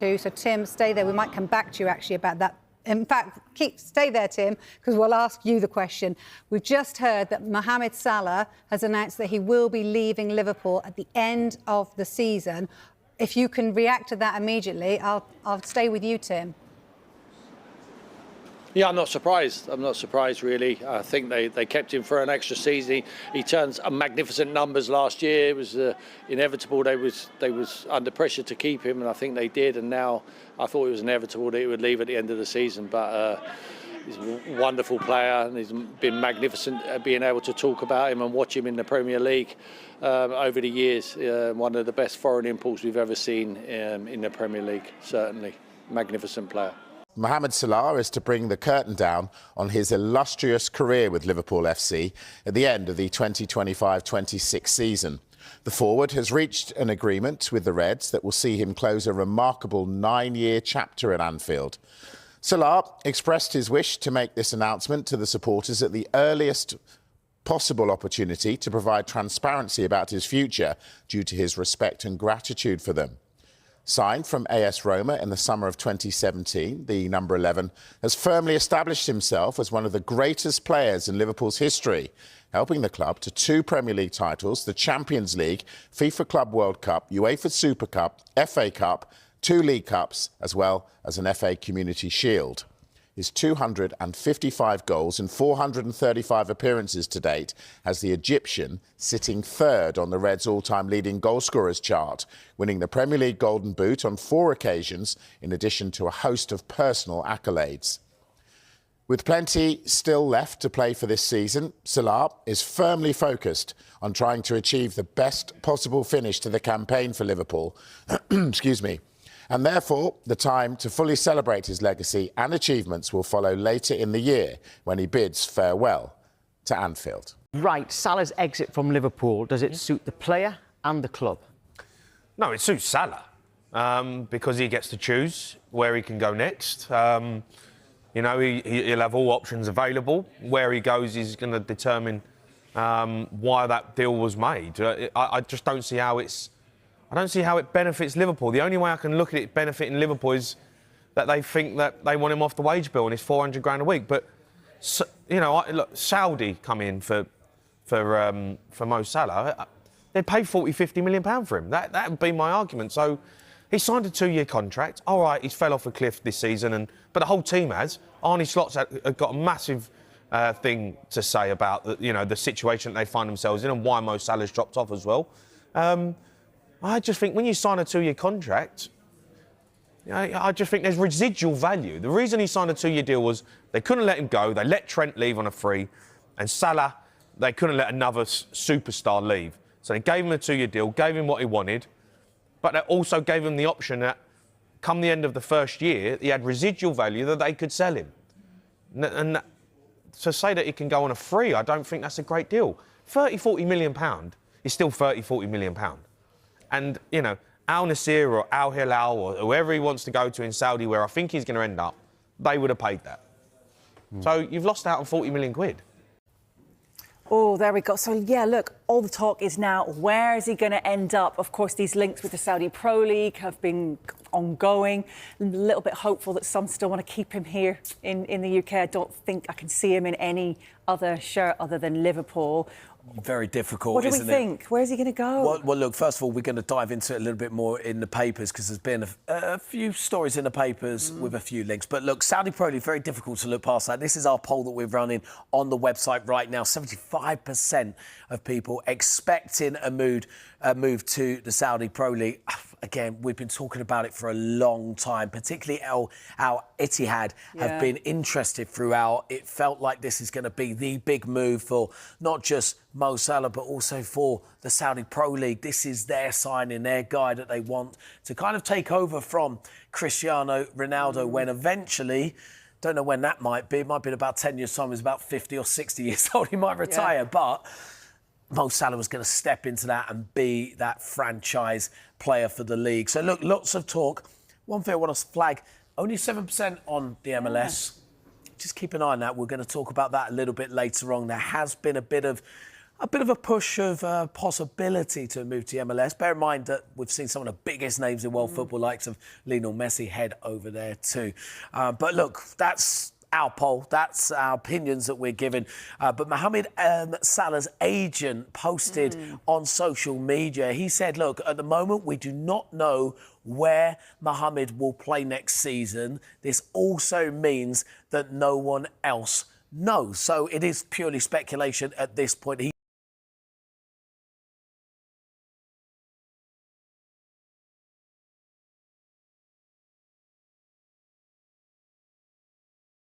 So, Tim, stay there. We might come back to you, actually, about that. In fact, stay there, Tim, because we'll ask you the question. We've just heard that Mohamed Salah has announced that he will be leaving Liverpool at the end of the season. If you can react to that immediately, I'll stay with you, Tim. Yeah, I'm not surprised. I'm not surprised, really. I think they kept him for an extra season. He turned magnificent numbers last year. It was inevitable. They was under pressure to keep him, and I think they did. And now I thought it was inevitable that he would leave at the end of the season. But he's a wonderful player, and he's been magnificent at being able to talk about him and watch him in the Premier League over the years. One of the best foreign imports we've ever seen in the Premier League, certainly. Magnificent player. Mohamed Salah is to bring the curtain down on his illustrious career with Liverpool FC at the end of the 2025-26 season. The forward has reached an agreement with the Reds that will see him close a remarkable 9-year chapter at Anfield. Salah expressed his wish to make this announcement to the supporters at the earliest possible opportunity to provide transparency about his future due to his respect and gratitude for them. Signed from AS Roma in the summer of 2017, the number 11 has firmly established himself as one of the greatest players in Liverpool's history, helping the club to 2 Premier League titles, the Champions League, FIFA Club World Cup, UEFA Super Cup, FA Cup, 2 League Cups, as well as an FA Community Shield. His 255 goals and 435 appearances to date has the Egyptian sitting third on the Reds' all-time leading goalscorers chart, winning the Premier League Golden Boot on 4 occasions, in addition to a host of personal accolades. With plenty still left to play for this season, Salah is firmly focused on trying to achieve the best possible finish to the campaign for Liverpool. Excuse me. And therefore, the time to fully celebrate his legacy and achievements will follow later in the year when he bids farewell to Anfield. Right, Salah's exit from Liverpool, does it suit the player and the club? No, it suits Salah because he gets to choose where he can go next. You know, he'll have all options available. Where he goes is going to determine why that deal was made. I just don't see how I don't see how it benefits Liverpool. The only way I can look at it benefiting Liverpool is that they think that they want him off the wage bill and it's 400 grand a week. But, you know, look, Saudi come in for Mo Salah. They'd pay 40, 50 million pound for him. That would be my argument. So he signed a 2-year contract. All right, he's fell off a cliff this season, but the whole team has. Arne Slot's got a massive thing to say about the situation that they find themselves in and why Mo Salah's dropped off as well. I just think when you sign a 2-year contract, I just think there's residual value. The reason he signed a 2-year deal was they couldn't let him go. They let Trent leave on a free. And Salah, they couldn't let another superstar leave. So they gave him a 2-year deal, gave him what he wanted. But they also gave him the option that come the end of the first year, he had residual value that they could sell him. And to say that he can go on a free, I don't think that's a great deal. 30, 40 million pound is still 30, 40 million pound. And, you know, Al Nassr or Al Hilal or whoever he wants to go to in Saudi, where I think he's going to end up, they would have paid that. So you've lost out on 40 million quid. Oh, there we go. So, yeah, look, all the talk is now, where is he going to end up? Of course, these links with the Saudi Pro League have been ongoing. A little bit hopeful that some still want to keep him here in the UK. I don't think I can see him in any other shirt other than Liverpool. Very difficult, What do we isn't think? Where's he going to go? Well, look, first of all, we're going to dive into it a little bit more in the papers because there's been a few stories in the papers with a few links. But look, Saudi Pro League, very difficult to look past that. This is our poll that we're running on the website right now. 75% of people expecting a move to the Saudi Pro League. Again, we've been talking about it for a long time, particularly Al Ittihad have been interested throughout. It felt like this is going to be the big move for not just Mo Salah, but also for the Saudi Pro League. This is their signing, their guy that they want to kind of take over from Cristiano Ronaldo when eventually, don't know when that might be, it might be in about 10 years' time, he's about 50 or 60 years old, he might retire, but Mo Salah was going to step into that and be that franchise player for the league. So, look, lots of talk. One thing I want to flag, only 7% on the MLS. Just keep an eye on that. We're going to talk about that a little bit later on. There has been a bit of, a bit of a push of possibility to move to MLS. Bear in mind that we've seen some of the biggest names in world football, likes of Lionel Messi, head over there too. But look, that's our poll, that's our opinions that we're giving. But Mohamed Salah's agent posted on social media, he said, look, at the moment we do not know where Mohamed will play next season. This also means that no one else knows. So it is purely speculation at this point.